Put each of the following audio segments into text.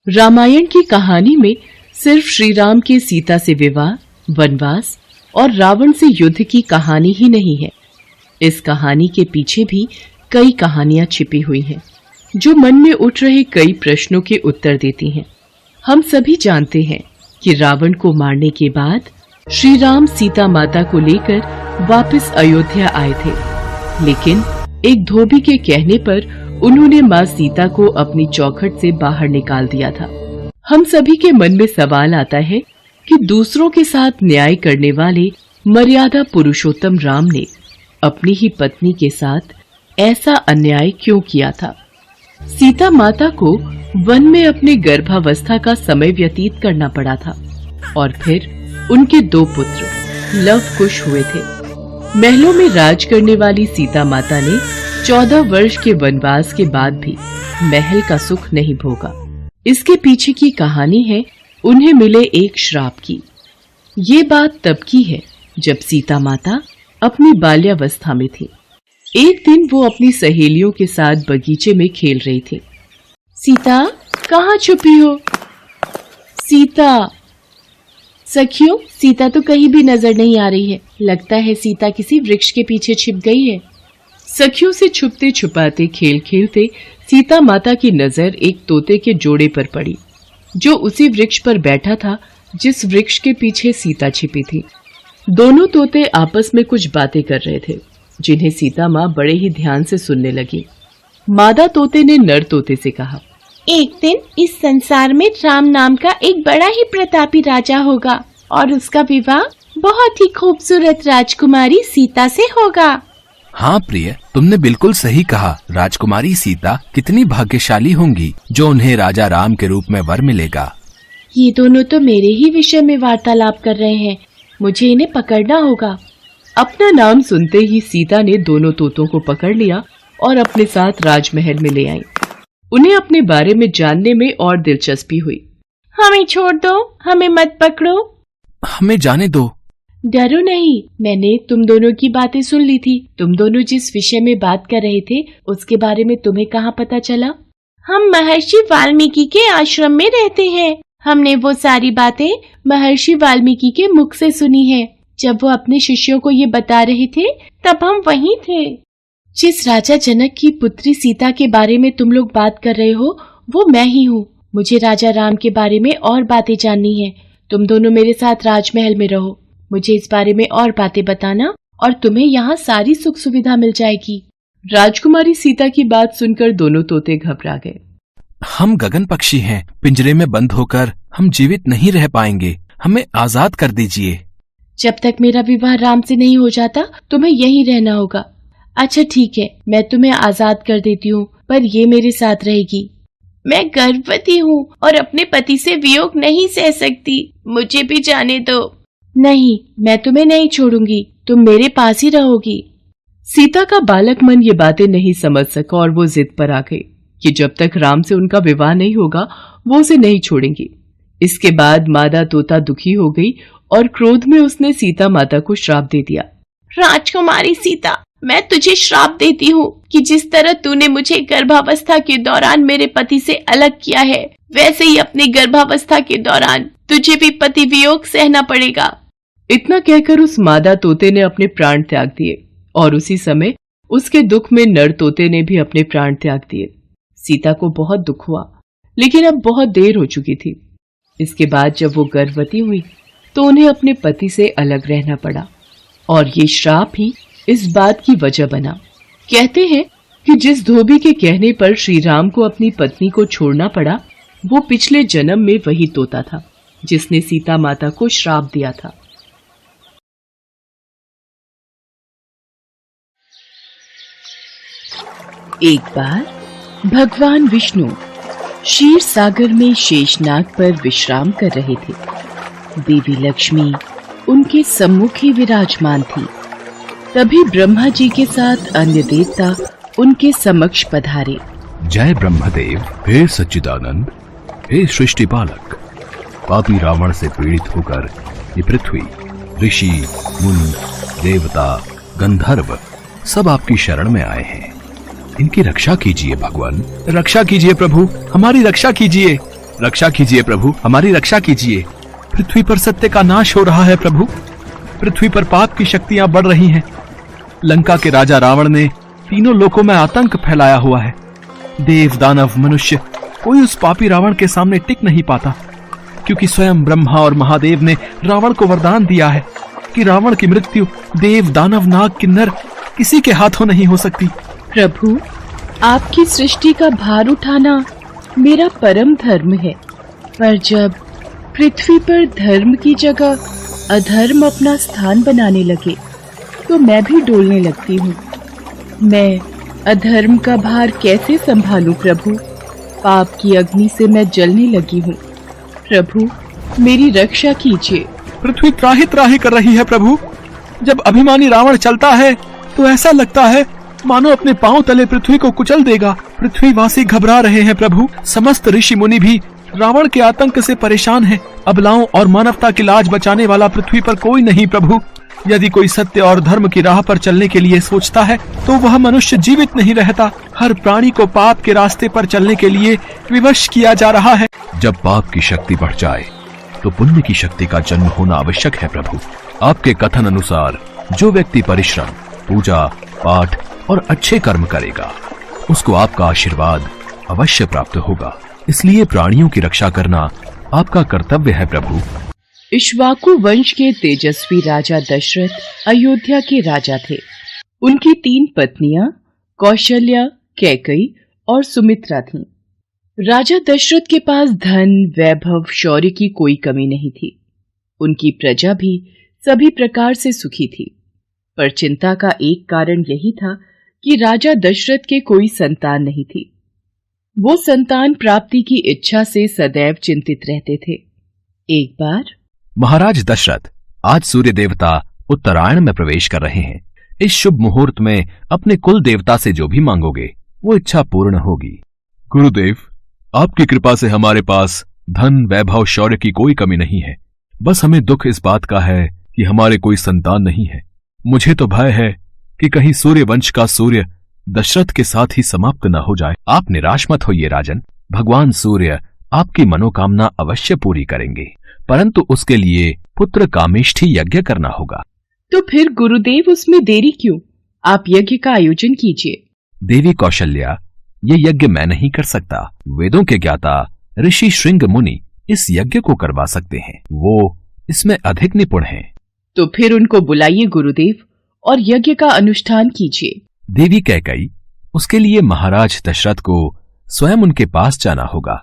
रामायण की कहानी में सिर्फ श्री राम के सीता से विवाह, वनवास और रावण से युद्ध की कहानी ही नहीं है। इस कहानी के पीछे भी कई कहानियां छिपी हुई हैं, जो मन में उठ रहे कई प्रश्नों के उत्तर देती हैं। हम सभी जानते हैं कि रावण को मारने के बाद श्री राम सीता माता को लेकर वापस अयोध्या आए थे, लेकिन एक धोबी के कहने पर उन्होंने माँ सीता को अपनी चौखट से बाहर निकाल दिया था। हम सभी के मन में सवाल आता है कि दूसरों के साथ न्याय करने वाले मर्यादा पुरुषोत्तम राम ने अपनी ही पत्नी के साथ ऐसा अन्याय क्यों किया था। सीता माता को वन में अपने गर्भावस्था का समय व्यतीत करना पड़ा था और फिर उनके 2 पुत्र लव कुश हुए थे। महलों में राज करने वाली सीता माता ने 14 वर्ष के वनवास के बाद भी महल का सुख नहीं भोगा। इसके पीछे की कहानी है उन्हें मिले एक श्राप की। ये बात तब की है जब सीता माता अपनी बाल्यावस्था में थी। एक दिन वो अपनी सहेलियों के साथ बगीचे में खेल रही थी। सीता, कहाँ छुपी हो? सीता। सखियों, सीता तो कहीं भी नजर नहीं आ रही है। लगता है सीता किसी वृक्ष के पीछे छिप गई है। सखियों से छुपते छुपाते खेल खेलते सीता माता की नजर एक तोते के जोड़े पर पड़ी, जो उसी वृक्ष पर बैठा था जिस वृक्ष के पीछे सीता छिपी थी। दोनों तोते आपस में कुछ बातें कर रहे थे, जिन्हें सीता माँ बड़े ही ध्यान से सुनने लगी। मादा तोते ने नर तोते से कहा, एक दिन इस संसार में राम नाम का एक बड़ा ही प्रतापी राजा होगा और उसका विवाह बहुत ही खूबसूरत राजकुमारी सीता से होगा। हाँ प्रिय, तुमने बिल्कुल सही कहा। राजकुमारी सीता कितनी भाग्यशाली होंगी जो उन्हें राजा राम के रूप में वर मिलेगा। ये दोनों तो मेरे ही विषय में वार्तालाप कर रहे हैं, मुझे इन्हें पकड़ना होगा। अपना नाम सुनते ही सीता ने दोनों तोतों को पकड़ लिया और अपने साथ राजमहल में ले आई। उन्हें अपने बारे में जानने में और दिलचस्पी हुई। हमें छोड़ दो, हमें मत पकड़ो। हमें जाने दो। डरो नहीं, मैंने तुम दोनों की बातें सुन ली थी। तुम दोनों जिस विषय में बात कर रहे थे उसके बारे में तुम्हें कहाँ पता चला? हम महर्षि वाल्मीकि के आश्रम में रहते हैं। हमने वो सारी बातें महर्षि वाल्मीकि के मुख से सुनी है। जब वो अपने शिष्यों को ये बता रहे थे तब हम वहीं थे। जिस राजा जनक की पुत्री सीता के बारे में तुम लोग बात कर रहे हो वो मैं ही हूँ। मुझे राजा राम के बारे में और बातें जाननी है। तुम दोनों मेरे साथ राजमहल में रहो, मुझे इस बारे में और बातें बताना और तुम्हें यहाँ सारी सुख सुविधा मिल जाएगी। राजकुमारी सीता की बात सुनकर दोनों तोते घबरा गए। हम गगन पक्षी हैं, पिंजरे में बंद होकर हम जीवित नहीं रह पाएंगे। हमें आजाद कर दीजिए। जब तक मेरा विवाह राम से नहीं हो जाता तुम्हें यहीं रहना होगा। अच्छा ठीक है, मैं तुम्हें आजाद कर देती हूँ, पर ये मेरे साथ रहेगी। मैं गर्भवती हूँ और अपने पति से वियोग नहीं सह सकती, मुझे भी जाने दो। नहीं, मैं तुम्हें नहीं छोड़ूंगी, तुम मेरे पास ही रहोगी। सीता का बालक मन ये बातें नहीं समझ सका और वो जिद पर आ गई कि जब तक राम से उनका विवाह नहीं होगा वो उसे नहीं छोड़ेंगी। इसके बाद मादा तोता दुखी हो गई और क्रोध में उसने सीता माता को श्राप दे दिया। राजकुमारी सीता, मैं तुझे श्राप देती हूँ कि जिस तरह तूने मुझे गर्भावस्था के दौरान मेरे पति से अलग किया है, वैसे ही अपनी गर्भावस्था के दौरान तुझे भी पति वियोग सहना पड़ेगा। इतना कहकर उस मादा तोते ने अपने प्राण त्याग दिए और उसी समय उसके दुख में नर तोते ने भी अपने प्राण त्याग दिए। सीता को बहुत दुख हुआ, लेकिन अब बहुत देर हो चुकी थी। इसके बाद जब वो गर्भवती हुई तो उन्हें अपने पति से अलग रहना पड़ा और ये श्राप ही इस बात की वजह बना। कहते हैं कि जिस धोबी के कहने पर श्री राम को अपनी पत्नी को छोड़ना पड़ा, वो पिछले जन्म में वही तोता था जिसने सीता माता को श्राप दिया था। एक बार भगवान विष्णु क्षीर सागर में शेषनाग पर विश्राम कर रहे थे। देवी लक्ष्मी उनके सम्मुख ही विराजमान थी। तभी ब्रह्मा जी के साथ अन्य देवता उनके समक्ष पधारे। जय ब्रह्मदेव, हे सच्चिदानंद, हे सृष्टि पालक। पापी रावण से पीड़ित होकर ये पृथ्वी, ऋषि, मुनि, देवता, गंधर्व सब आपकी शरण में आए हैं। इनकी रक्षा कीजिए भगवान, रक्षा कीजिए प्रभु, हमारी रक्षा कीजिए। रक्षा कीजिए प्रभु, हमारी रक्षा कीजिए। पृथ्वी पर सत्य का नाश हो रहा है प्रभु। पृथ्वी पर पाप की शक्तियां बढ़ रही हैं। लंका के राजा रावण ने तीनों लोकों में आतंक फैलाया हुआ है। देव, दानव, मनुष्य, कोई उस पापी रावण के सामने टिक नहीं पाता, क्योंकि स्वयं ब्रह्मा और महादेव ने रावण को वरदान दिया है कि रावण की मृत्यु देव, दानव, नाग, किन्नर किसी के हाथों नहीं हो सकती। प्रभु, आपकी सृष्टि का भार उठाना मेरा परम धर्म है, पर जब पृथ्वी पर धर्म की जगह अधर्म अपना स्थान बनाने लगे तो मैं भी डोलने लगती हूँ। मैं अधर्म का भार कैसे संभालूं प्रभु? पाप की अग्नि से मैं जलने लगी हूँ। प्रभु, मेरी रक्षा कीजिए। पृथ्वी त्राहि त्राहि कर रही है प्रभु। जब अभिमानी रावण चलता है तो ऐसा लगता है मानो अपने पांव तले पृथ्वी को कुचल देगा। पृथ्वीवासी घबरा रहे हैं प्रभु। समस्त ऋषि मुनि भी रावण के आतंक से परेशान हैं। अबलाओं और मानवता की लाज बचाने वाला पृथ्वी पर कोई नहीं प्रभु। यदि कोई सत्य और धर्म की राह पर चलने के लिए सोचता है तो वह मनुष्य जीवित नहीं रहता। हर प्राणी को पाप के रास्ते पर चलने के लिए विवश किया जा रहा है। जब पाप की शक्ति बढ़ जाए तो पुण्य की शक्ति का जन्म होना आवश्यक है प्रभु। आपके कथन अनुसार जो व्यक्ति परिश्रम, पूजा, पाठ और अच्छे कर्म करेगा उसको आपका आशीर्वाद अवश्य प्राप्त होगा। इसलिए प्राणियों की रक्षा करना आपका कर्तव्य है प्रभु। इक्ष्वाकु वंश के तेजस्वी राजा दशरथ अयोध्या के राजा थे। उनकी 3 पत्नियां कौशल्या, कैकई और सुमित्रा थीं। राजा दशरथ के पास धन, वैभव, शौर्य की कोई कमी नहीं थी। उनकी प्रजा भी सभी प्रकार से सुखी थी, पर चिंता का एक कारण यही था कि राजा दशरथ के कोई संतान नहीं थी। वो संतान प्राप्ति की इच्छा से सदैव चिंतित रहते थे। एक बार महाराज दशरथ, आज सूर्य देवता उत्तरायण में प्रवेश कर रहे हैं। इस शुभ मुहूर्त में अपने कुल देवता से जो भी मांगोगे वो इच्छा पूर्ण होगी। गुरुदेव, आपकी कृपा से हमारे पास धन, वैभव, शौर्य की कोई कमी नहीं है। बस हमें दुख इस बात का है कि हमारे कोई संतान नहीं है। मुझे तो भय है कि कहीं सूर्य वंश का सूर्य दशरथ के साथ ही समाप्त न हो जाए। आप निराश मत होइए राजन। भगवान सूर्य आपकी मनोकामना अवश्य पूरी करेंगे, परंतु उसके लिए पुत्र कामेष्ठी यज्ञ करना होगा। तो फिर गुरुदेव, उसमें देरी क्यों? आप यज्ञ का आयोजन कीजिए। देवी कौशल्या, ये यज्ञ मैं नहीं कर सकता। वेदों के ज्ञाता ऋषि श्रृंग मुनि इस यज्ञ को करवा सकते हैं। वो इसमें अधिक निपुण हैं। तो फिर उनको बुलाइए गुरुदेव और यज्ञ का अनुष्ठान कीजिए। देवी कैकई, उसके लिए महाराज दशरथ को स्वयं उनके पास जाना होगा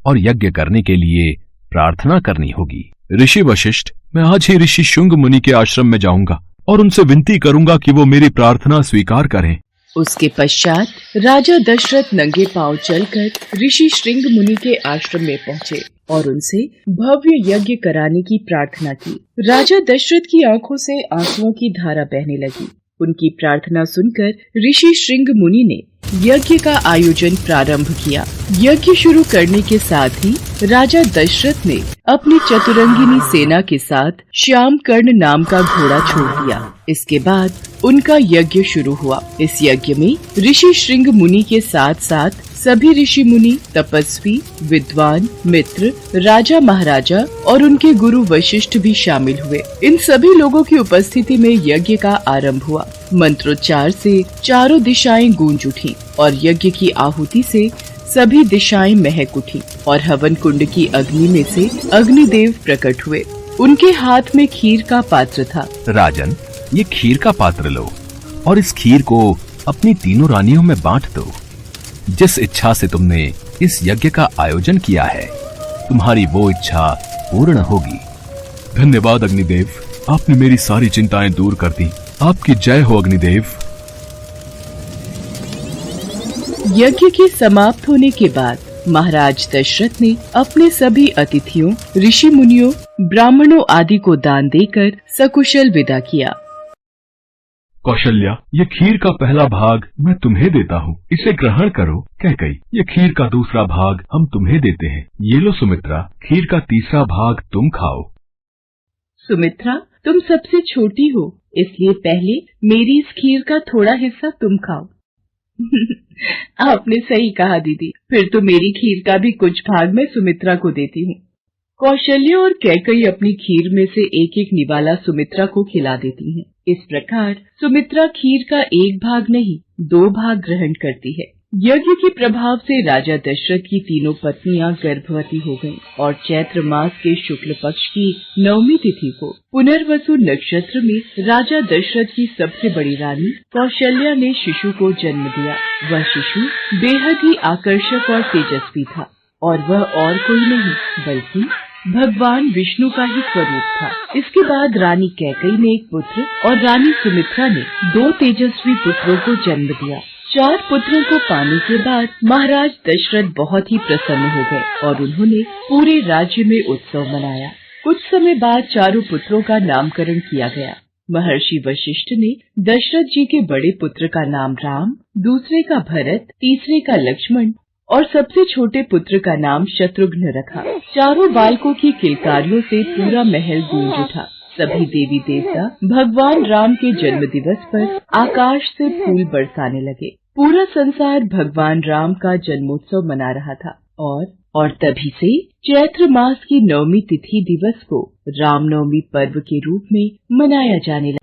और यज्ञ करने के लिए प्रार्थना करनी होगी। ऋषि वशिष्ठ, मैं आज ही ऋषि शुंग मुनि के आश्रम में जाऊंगा और उनसे विनती करूंगा कि वो मेरी प्रार्थना स्वीकार करें। उसके पश्चात राजा दशरथ नंगे पांव चलकर ऋषि श्रृंग मुनि के आश्रम में पहुँचे और उनसे भव्य यज्ञ कराने की प्रार्थना की। राजा दशरथ की आंखों से आंसुओं की धारा बहने लगी। उनकी प्रार्थना सुनकर ऋषि श्रृंग मुनि ने यज्ञ का आयोजन प्रारंभ किया। यज्ञ शुरू करने के साथ ही राजा दशरथ ने अपनी चतुरंगिनी सेना के साथ श्याम कर्ण नाम का घोड़ा छोड़ दिया। इसके बाद उनका यज्ञ शुरू हुआ। इस यज्ञ में ऋषि श्रृंग मुनि के साथ साथ सभी ऋषि मुनि, तपस्वी, विद्वान, मित्र, राजा महाराजा और उनके गुरु वशिष्ठ भी शामिल हुए। इन सभी लोगों की उपस्थिति में यज्ञ का आरंभ हुआ। मंत्रोच्चार से चारों दिशाएं गूंज उठी और यज्ञ की आहुति से सभी दिशाएं महक उठी और हवन कुंड की अग्नि में से अग्निदेव प्रकट हुए। उनके हाथ में खीर का पात्र था। राजन, ये खीर का पात्र लो और इस खीर को अपनी तीनों रानियों में बांट दो। जिस इच्छा से तुमने इस यज्ञ का आयोजन किया है, तुम्हारी वो इच्छा पूर्ण होगी। धन्यवाद अग्निदेव, आपने मेरी सारी चिंताएं दूर कर दी। आपकी जय हो अग्निदेव। यज्ञ के समाप्त होने के बाद महाराज दशरथ ने अपने सभी अतिथियों, ऋषि मुनियों, ब्राह्मणों आदि को दान देकर सकुशल विदा किया। कौशल्या, ये खीर का पहला भाग मैं तुम्हें देता हूँ, इसे ग्रहण करो। कैकई, ये खीर का दूसरा भाग हम तुम्हें देते हैं। ये लो सुमित्रा, खीर का तीसरा भाग तुम खाओ। सुमित्रा, तुम सबसे छोटी हो, इसलिए पहले मेरी इस खीर का थोड़ा हिस्सा तुम खाओ। आपने सही कहा दीदी, फिर तो मेरी खीर का भी कुछ भाग मैं सुमित्रा को देती हूँ। कौशल्य और कैकई अपनी खीर में से एक एक निवाला सुमित्रा को खिला देती हैं। इस प्रकार सुमित्रा खीर का एक भाग नहीं 2 भाग ग्रहण करती है। यज्ञ के प्रभाव से राजा दशरथ की तीनों पत्नियां गर्भवती हो गईं और चैत्र मास के शुक्ल पक्ष की 9वीं तिथि को पुनर्वसु नक्षत्र में राजा दशरथ की सबसे बड़ी रानी कौशल्या ने शिशु को जन्म दिया। वह शिशु बेहद ही आकर्षक और तेजस्वी था और वह और कोई नहीं बल्कि भगवान विष्णु का ही स्वरूप था। इसके बाद रानी कैकई ने एक पुत्र और रानी सुमित्रा ने 2 तेजस्वी पुत्रों को जन्म दिया। 4 पुत्रों को पाने के बाद महाराज दशरथ बहुत ही प्रसन्न हो गए और उन्होंने पूरे राज्य में उत्सव मनाया। कुछ समय बाद 4 पुत्रों का नामकरण किया गया। महर्षि वशिष्ठ ने दशरथ जी के बड़े पुत्र का नाम राम, दूसरे का भरत, तीसरे का लक्ष्मण और सबसे छोटे पुत्र का नाम शत्रुघ्न रखा। 4 बालकों की किलकारियों से पूरा महल गूंज उठा। सभी देवी देवता भगवान राम के जन्म दिवस पर आकाश से फूल बरसाने लगे। पूरा संसार भगवान राम का जन्मोत्सव मना रहा था और तभी से चैत्र मास की 9वीं तिथि दिवस को रामनवमी पर्व के रूप में मनाया जाने लगा।